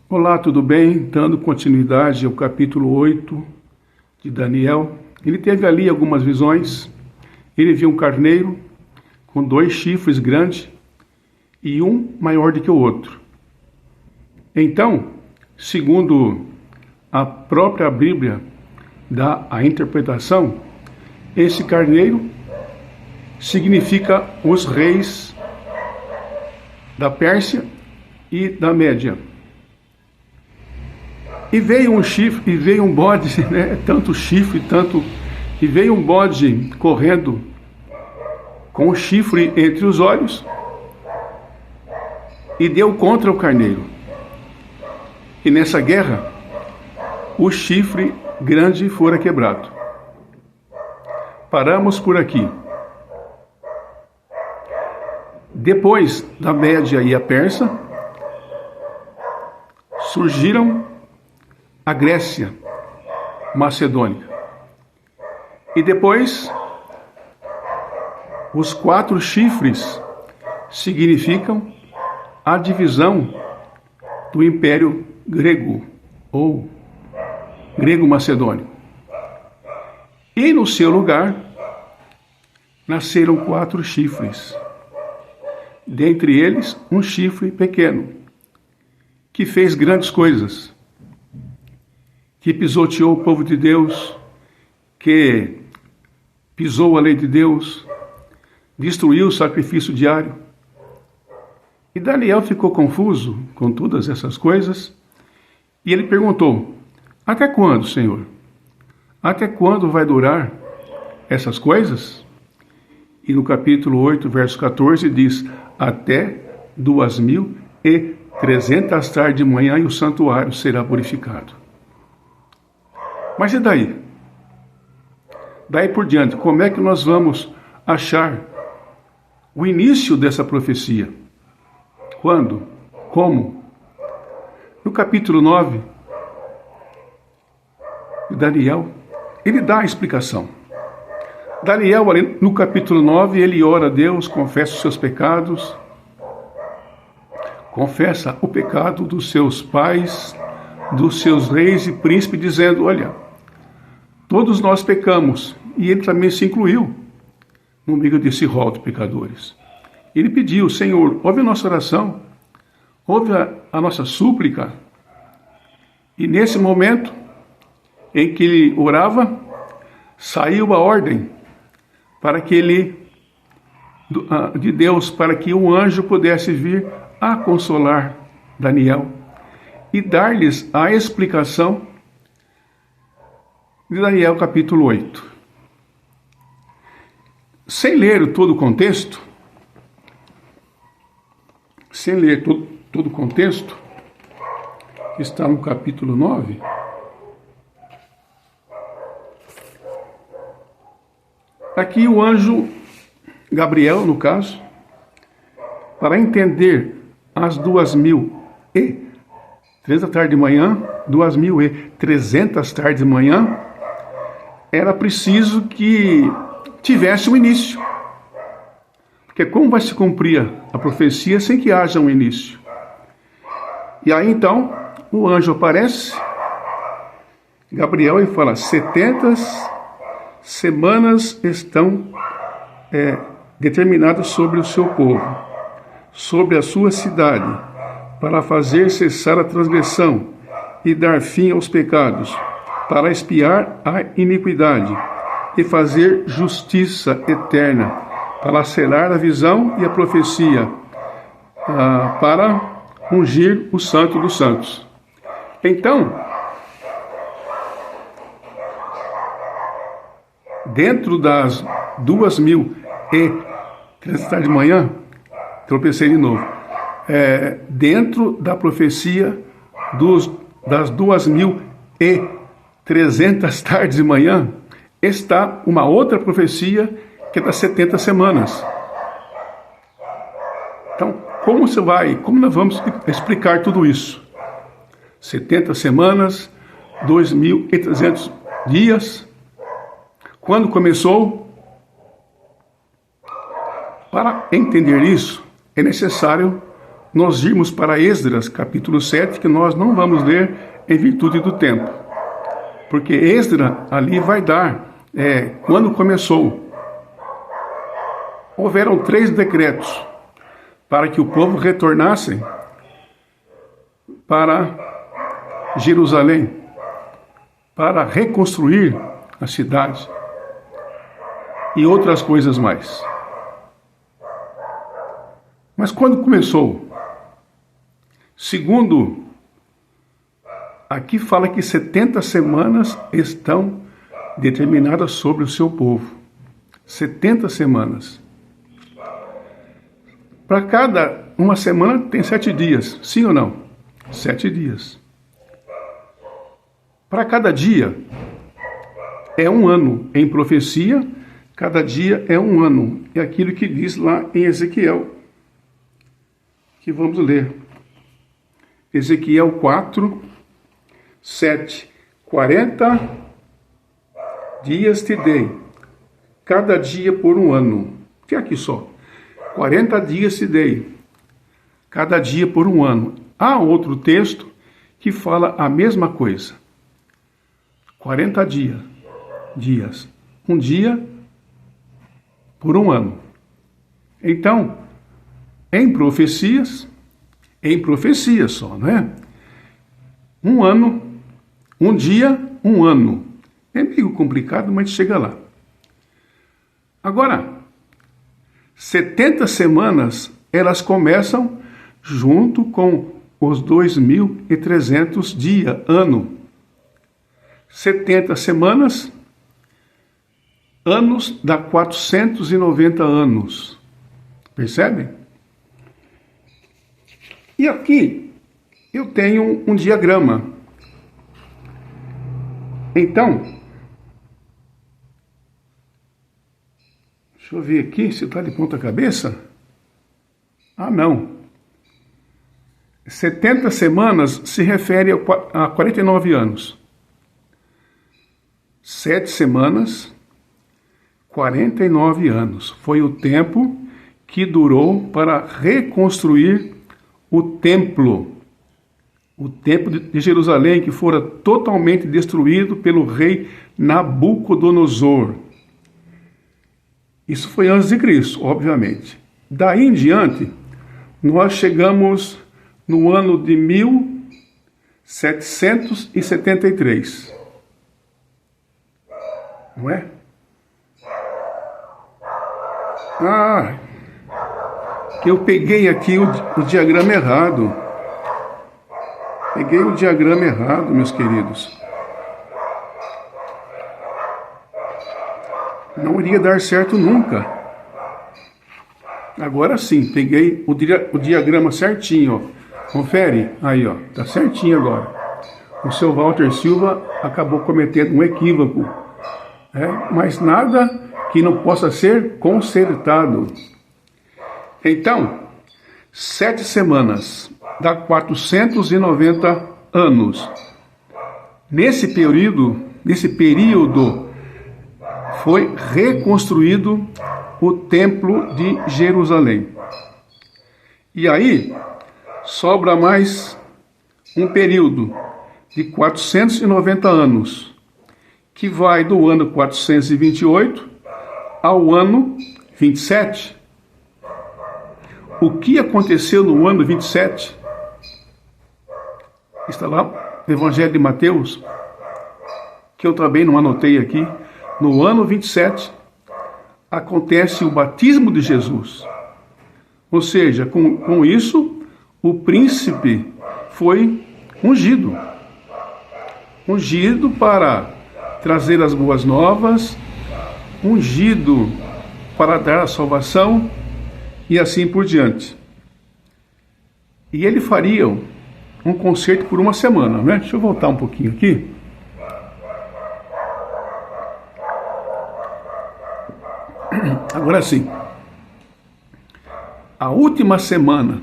Olá, tudo bem? Dando continuidade ao capítulo 8 de Daniel. Ele teve ali algumas visões. Ele viu um carneiro com 2 chifres grandes e um maior do que o outro. Então, segundo a própria Bíblia dá a interpretação, esse carneiro significa os reis da Pérsia e da Média. E veio um chifre, e veio um bode, né? Tanto chifre, e veio um bode correndo com o chifre entre os olhos e deu contra o carneiro. E nessa guerra, o chifre grande fora quebrado. Paramos por aqui. Depois da Média e a Pérsia, surgiram a Grécia macedônica. E depois, os 4 chifres significam a divisão do Império Grego, ou grego-macedônico. E no seu lugar, nasceram 4 chifres. Dentre eles, um chifre pequeno, que fez grandes coisas, que pisoteou o povo de Deus, que pisou a lei de Deus, destruiu o sacrifício diário. E Daniel ficou confuso com todas essas coisas, e ele perguntou: até quando, Senhor? Até quando vai durar essas coisas? E no capítulo 8, verso 14, diz: até 2.300 tardes de manhã e o santuário será purificado. Mas e daí? Daí por diante, como é que nós vamos achar o início dessa profecia? Quando? Como? No capítulo 9, Daniel, ele dá a explicação. Daniel, ali no capítulo 9, ele ora a Deus, confessa os seus pecados, confessa o pecado dos seus pais, dos seus reis e príncipes, dizendo: olha, todos nós pecamos, e ele também se incluiu no meio desse rol de pecadores. Ele pediu: Senhor, ouve a nossa oração, ouve a nossa súplica. E nesse momento em que ele orava, saiu a ordem para que de Deus, para que um anjo pudesse vir a consolar Daniel e dar-lhes a explicação de Daniel capítulo 8. Sem ler todo o contexto, que está no capítulo 9, aqui o anjo Gabriel, no caso, para entender as 2.300 tardes de manhã, 2.300 tardes de manhã, era preciso que tivesse um início. Porque como vai se cumprir a profecia sem que haja um início? E aí então, o anjo aparece, Gabriel, e fala: 70 semanas estão determinadas sobre o seu povo, sobre a sua cidade, para fazer cessar a transgressão e dar fim aos pecados, para expiar a iniquidade e fazer justiça eterna, para selar a visão e a profecia, para ungir o Santo dos Santos. Então, dentro das 2.300 de manhã, tropecei de novo, dentro da profecia das 2.300 tardes de manhã, está uma outra profecia que é das 70 semanas. Então, como nós vamos explicar tudo isso? 70 semanas, 2.300 dias. Quando começou? Para entender isso, é necessário nós irmos para Esdras, capítulo 7, que nós não vamos ler em virtude do tempo. Porque Esdras ali vai dar quando começou. Houveram 3 decretos para que o povo retornasse para Jerusalém, para reconstruir a cidade e outras coisas mais. Mas quando começou? Segundo, aqui fala que 70 semanas estão determinadas sobre o seu povo. 70 semanas. Para cada uma semana tem 7 dias, sim ou não? 7 dias. Para cada dia é um ano. Em profecia, cada dia é um ano. É aquilo que diz lá em Ezequiel, que vamos ler. Ezequiel 4, 7. 40 dias te dei, cada dia por um ano. Que é aqui só. 40 dias te dei, cada dia por um ano. Há outro texto que fala a mesma coisa. 40 dias. Um dia por um ano. Então, em profecias só, não é? Um ano, um dia, um ano. É meio complicado, mas chega lá. Agora, 70 semanas, elas começam junto com os 2.300 dias, ano. 70 semanas, anos dá 490 anos. Percebem? E aqui eu tenho um diagrama. Então, deixa eu ver aqui se está de ponta cabeça. Ah, não. 70 semanas se refere a 49 anos. 7 semanas, 49 anos. Foi o tempo que durou para reconstruir o templo de Jerusalém, que fora totalmente destruído pelo rei Nabucodonosor. Isso foi antes de Cristo, obviamente. Daí em diante, nós chegamos no ano de 1773. Não é? Eu peguei aqui o diagrama errado. Peguei o diagrama errado, meus queridos. Não iria dar certo nunca. Agora sim, peguei o diagrama certinho, ó. Confere, aí, ó, tá certinho agora. O seu Walter Silva acabou cometendo um equívoco, mas nada que não possa ser consertado. Então, 7 semanas dá 490 anos. Nesse período foi reconstruído o Templo de Jerusalém. E aí, sobra mais um período de 490 anos, que vai do ano 428 ao ano 27. O que aconteceu no ano 27? Está lá no Evangelho de Mateus, que eu também não anotei aqui. No ano 27, acontece o batismo de Jesus. Ou seja, com isso, o príncipe foi ungido. Ungido para trazer as boas novas, ungido para dar a salvação e assim por diante. E ele faria um concerto por uma semana, né? Deixa eu voltar um pouquinho aqui. Agora sim. A última semana,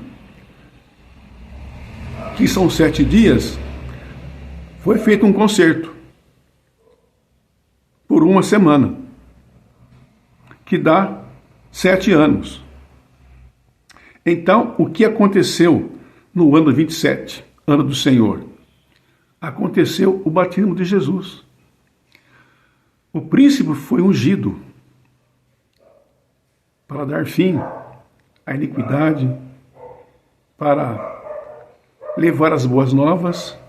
que são 7 dias, foi feito um concerto por uma semana, que dá 7 anos. Então, o que aconteceu no ano 27, ano do Senhor? Aconteceu o batismo de Jesus. O príncipe foi ungido para dar fim à iniquidade, para levar as boas novas.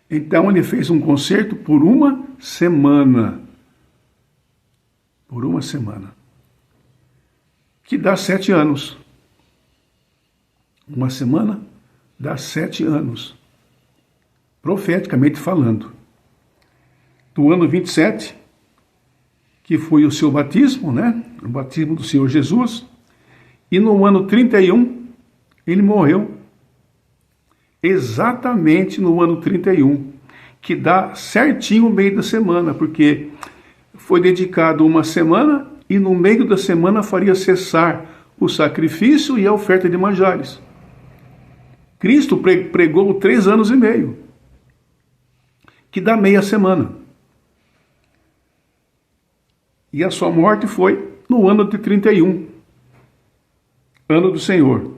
Então ele fez um concerto por uma semana. Por uma semana. Que dá 7 anos. Uma semana dá 7 anos. Profeticamente falando. Do ano 27, que foi o seu batismo, né? O batismo do Senhor Jesus. E no ano 31, ele morreu. Exatamente no ano 31, que dá certinho o meio da semana, porque foi dedicado uma semana e no meio da semana faria cessar o sacrifício e a oferta de manjares. Cristo pregou 3 anos e meio, que dá meia semana. E a sua morte foi no ano de 31, ano do Senhor.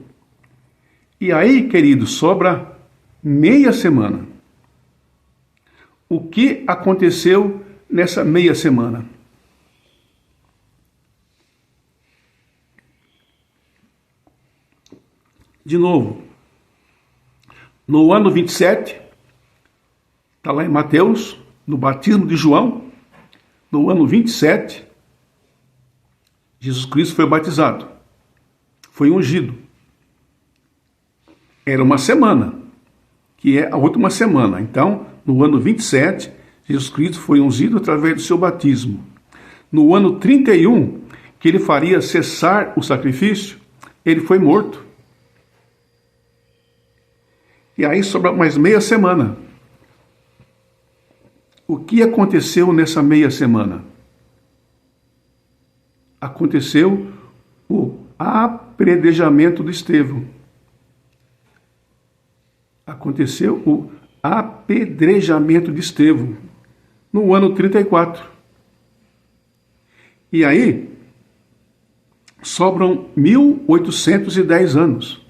E aí, querido, sobra meia semana. O que aconteceu nessa meia semana? De novo, no ano 27, está lá em Mateus, no batismo de João, no ano 27, Jesus Cristo foi batizado, foi ungido. Era uma semana, que é a última semana. Então, no ano 27, Jesus Cristo foi ungido através do seu batismo. No ano 31, que ele faria cessar o sacrifício, ele foi morto. E aí sobra mais meia semana. O que aconteceu nessa meia semana? Aconteceu o apedrejamento de Estevão. Aconteceu o apedrejamento de Estevão no ano 34. E aí sobram 1810 anos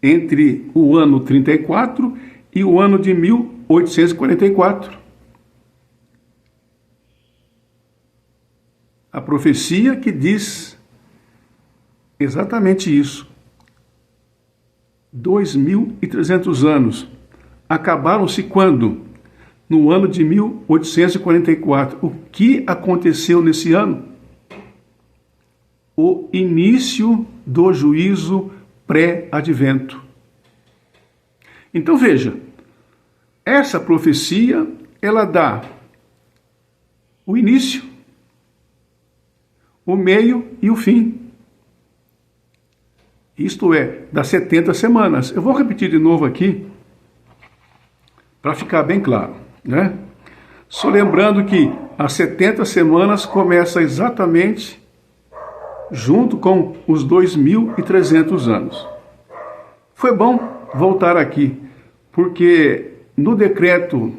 entre o ano 34 e o ano de 1844. A profecia que diz exatamente isso. 2.300 anos. Acabaram-se quando? No ano de 1844. O que aconteceu nesse ano? O início do juízo pré-advento. Então veja, essa profecia, ela dá o início, o meio e o fim. Isto é, das 70 semanas. Eu vou repetir de novo aqui, para ficar bem claro, né? Só lembrando que as 70 semanas começa exatamente junto com os 2.300 anos. Foi bom voltar aqui, porque no decreto,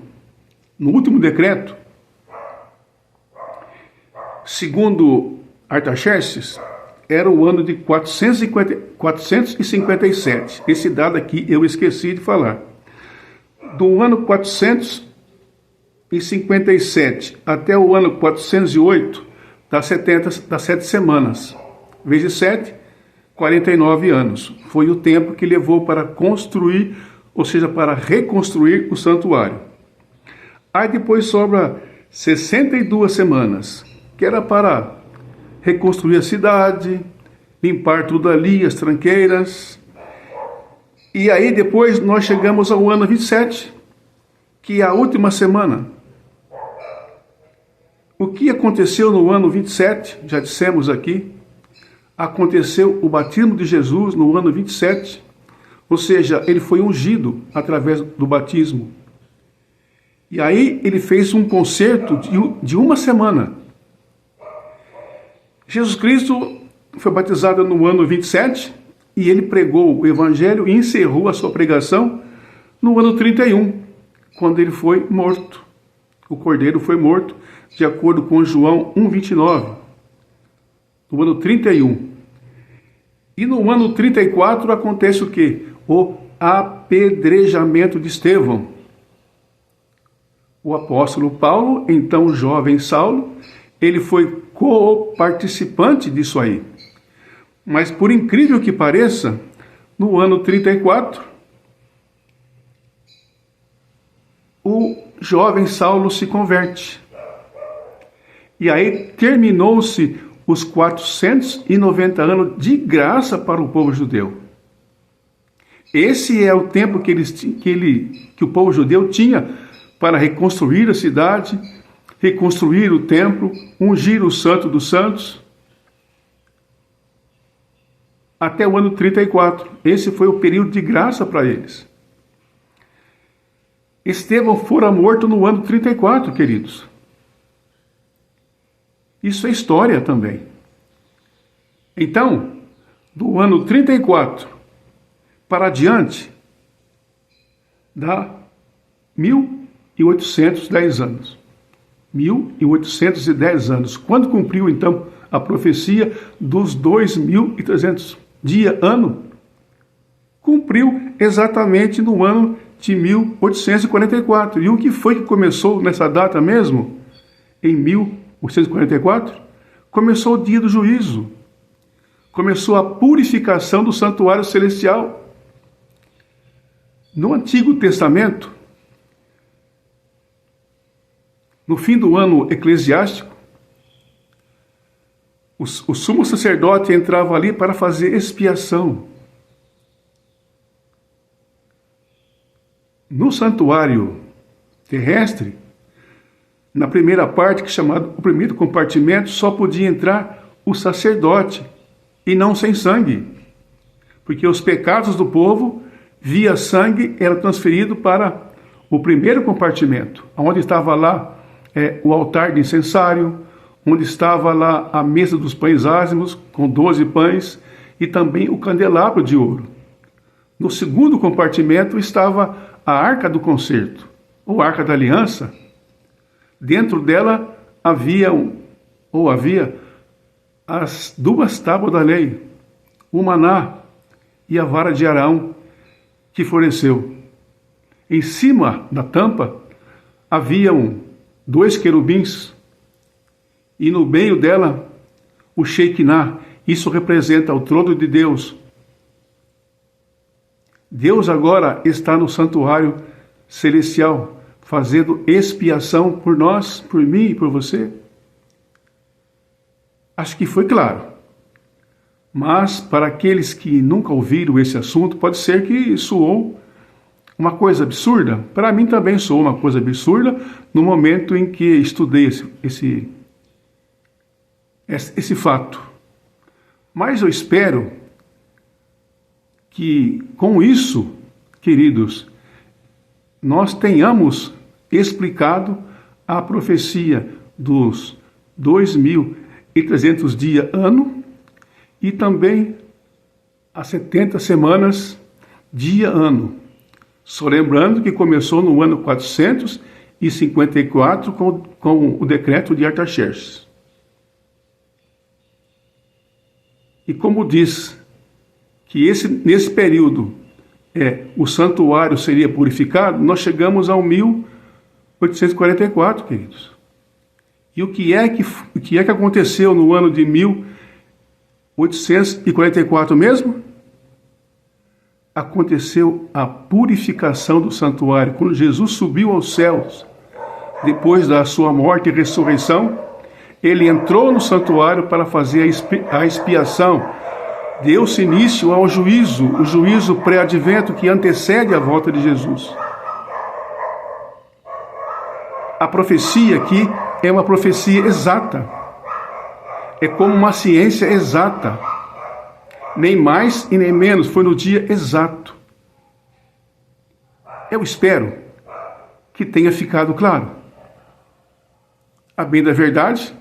no último decreto, segundo Artaxerxes, era o ano de 457. Esse dado aqui eu esqueci de falar. Do ano 457 até o ano 408, dá 7 semanas. Vezes 7, 49 anos. Foi o tempo que levou para construir, ou seja, para reconstruir o santuário. Aí depois sobra 62 semanas, que era para reconstruir a cidade, limpar tudo ali, as tranqueiras. E aí depois nós chegamos ao ano 27, que é a última semana. O que aconteceu no ano 27, já dissemos aqui, aconteceu o batismo de Jesus no ano 27, ou seja, ele foi ungido através do batismo. E aí ele fez um concerto de uma semana. Jesus Cristo foi batizado no ano 27 e ele pregou o evangelho e encerrou a sua pregação no ano 31, quando ele foi morto. O cordeiro foi morto, de acordo com João 1,29. No ano 31. E no ano 34 acontece o quê? O apedrejamento de Estevão. O apóstolo Paulo, então jovem Saulo, ele foi co-participante disso aí. Mas por incrível que pareça, no ano 34, o jovem Saulo se converte. E aí terminou-se os 490 anos de graça para o povo judeu. Esse é o tempo que o povo judeu tinha para reconstruir a cidade, reconstruir o templo, ungir o Santo dos Santos, até o ano 34. Esse foi o período de graça para eles. Estevão fora morto no ano 34, queridos. Isso é história também. Então, do ano 34 para adiante, dá 1810 anos. 1810 anos. Quando cumpriu, então, a profecia dos 2300 ano? Cumpriu exatamente no ano de 1844. E o que foi que começou nessa data mesmo? Em 1844? Começou o dia do juízo. Começou a purificação do santuário celestial. No Antigo Testamento, no fim do ano eclesiástico, o sumo sacerdote entrava ali para fazer expiação. No santuário terrestre, na primeira parte, que é chamado o primeiro compartimento, só podia entrar o sacerdote, e não sem sangue, porque os pecados do povo, via sangue, eram transferidos para o primeiro compartimento, onde estava lá o altar de incensário, onde estava lá a mesa dos pães ázimos, com 12 pães, e também o candelabro de ouro. No segundo compartimento estava a arca do concerto, ou arca da aliança. Dentro dela havia as 2 tábuas da lei, o maná e a vara de Arão, que floresceu. Em cima da tampa haviam 2 querubins, e no meio dela o Shekinah. Isso representa o trono de Deus. Deus agora está no santuário celestial, fazendo expiação por nós, por mim e por você. Acho que foi claro. Mas para aqueles que nunca ouviram esse assunto, pode ser que soou uma coisa absurda. Para mim também soou uma coisa absurda no momento em que estudei esse fato. Mas eu espero que com isso, queridos, nós tenhamos explicado a profecia dos 2300 dias ano e também as 70 semanas dia ano. Só lembrando que começou no ano 454 com o decreto de Artaxerxes. E como diz que nesse período o santuário seria purificado, nós chegamos ao 1844, queridos. E o que é que aconteceu no ano de 1844 mesmo? Aconteceu a purificação do santuário. Quando Jesus subiu aos céus, depois da sua morte e ressurreição, ele entrou no santuário para fazer a expiação. Deu-se início ao juízo, o juízo pré-advento que antecede a volta de Jesus. A profecia aqui é uma profecia exata. É como uma ciência exata. Nem mais e nem menos, foi no dia exato. Eu espero que tenha ficado claro. A bem da verdade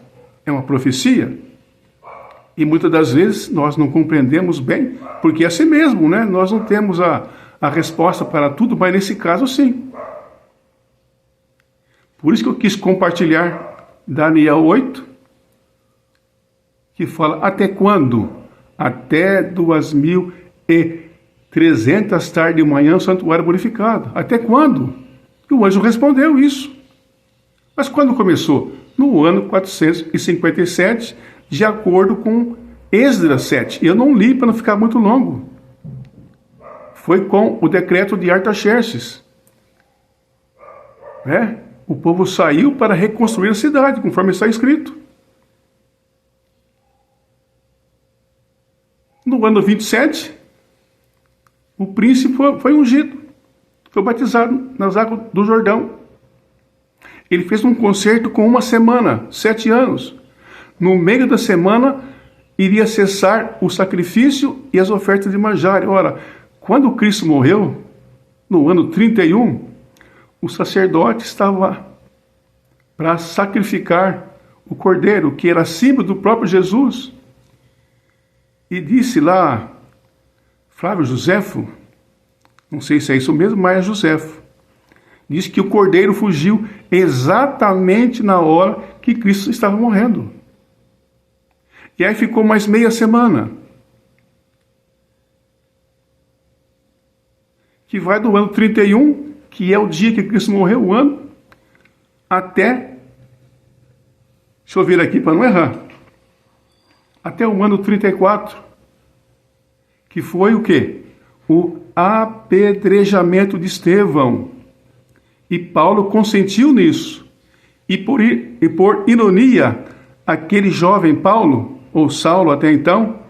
é uma profecia. E muitas das vezes nós não compreendemos bem, porque é assim mesmo, né? Nós não temos a resposta para tudo, mas nesse caso sim. Por isso que eu quis compartilhar Daniel 8, que fala: até quando até 2300 tarde e manhã o santuário purificado. Até quando? E o anjo respondeu isso. Mas quando começou? No ano 457, de acordo com Esdras 7. Eu não li para não ficar muito longo. Foi com o decreto de Artaxerxes. O povo saiu para reconstruir a cidade, conforme está escrito. No ano 27, o príncipe foi ungido, foi batizado nas águas do Jordão. Ele fez um concerto com uma semana, 7 anos. No meio da semana, iria cessar o sacrifício e as ofertas de manjar. Ora, quando Cristo morreu, no ano 31, o sacerdote estava para sacrificar o cordeiro, que era símbolo do próprio Jesus. E disse lá, Flávio Joséfo, não sei se é isso mesmo, mas é Joséfo, diz que o cordeiro fugiu exatamente na hora que Cristo estava morrendo. E aí ficou mais meia semana, que vai do ano 31, que é o dia que Cristo morreu, o ano, até, deixa eu ver aqui para não errar, até o ano 34, que foi o quê? O apedrejamento de Estevão. E Paulo consentiu nisso. E por ironia, aquele jovem Paulo, ou Saulo até então,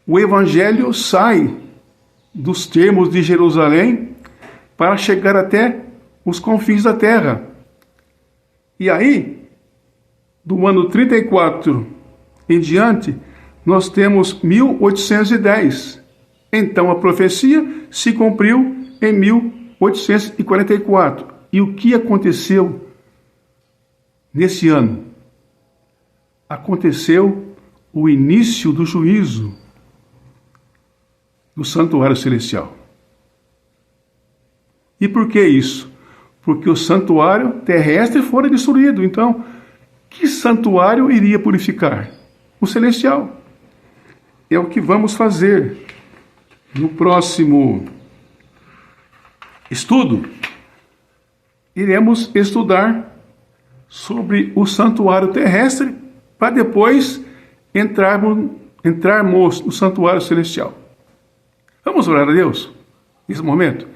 o evangelho sai dos termos de Jerusalém para chegar até os confins da terra. E aí, do ano 34 em diante, nós temos 1810. Então a profecia se cumpriu em 1844. E o que aconteceu nesse ano? Aconteceu o início do juízo do santuário celestial. E por que isso? Porque o santuário terrestre fora destruído. Então, que santuário iria purificar? O celestial. É o que vamos fazer no próximo estudo. Iremos estudar sobre o santuário terrestre para depois entrarmos no santuário celestial. Vamos orar a Deus nesse momento?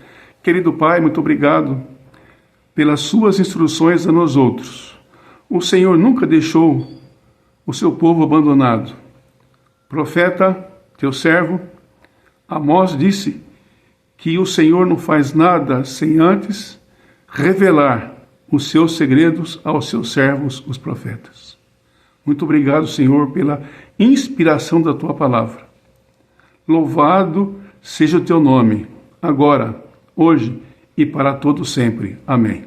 Querido Pai, muito obrigado pelas suas instruções a nós outros. O Senhor nunca deixou o seu povo abandonado. Profeta, teu servo, Amós disse que o Senhor não faz nada sem antes revelar os seus segredos aos seus servos, os profetas. Muito obrigado, Senhor, pela inspiração da tua palavra. Louvado seja o teu nome, agora, hoje e para todo sempre. Amém.